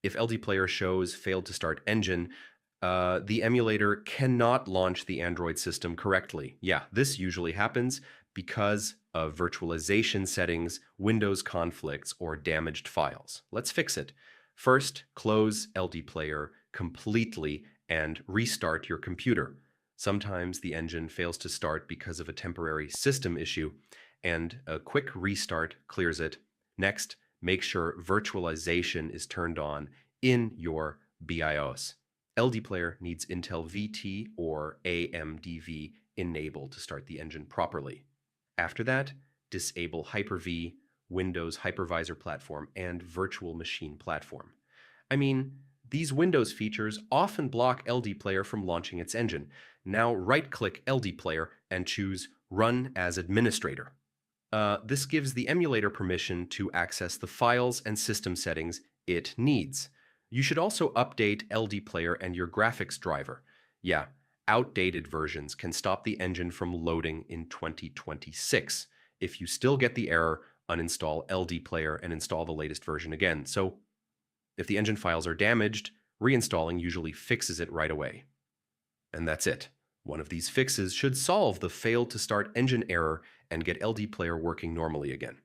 If LDPlayer shows failed to start engine, the emulator cannot launch the Android system correctly. Yeah, this usually happens because of virtualization settings, Windows conflicts, or damaged files. Let's fix it. First, close LDPlayer completely and restart your computer. Sometimes the engine fails to start because of a temporary system issue, and a quick restart clears it. Next, make sure virtualization is turned on in your BIOS. LDPlayer needs Intel VT or AMDV enabled to start the engine properly. After that, disable Hyper-V, Windows Hypervisor Platform, and Virtual Machine Platform. I mean, these Windows features often block LDPlayer from launching its engine. Now right-click LDPlayer and choose Run as Administrator. This gives the emulator permission to access the files and system settings it needs. You should also update LDPlayer and your graphics driver. Yeah, outdated versions can stop the engine from loading in 2026. If you still get the error, uninstall LDPlayer and install the latest version again. So if the engine files are damaged, reinstalling usually fixes it right away. And that's it. One of these fixes should solve the failed to start engine error and get LDPlayer working normally again.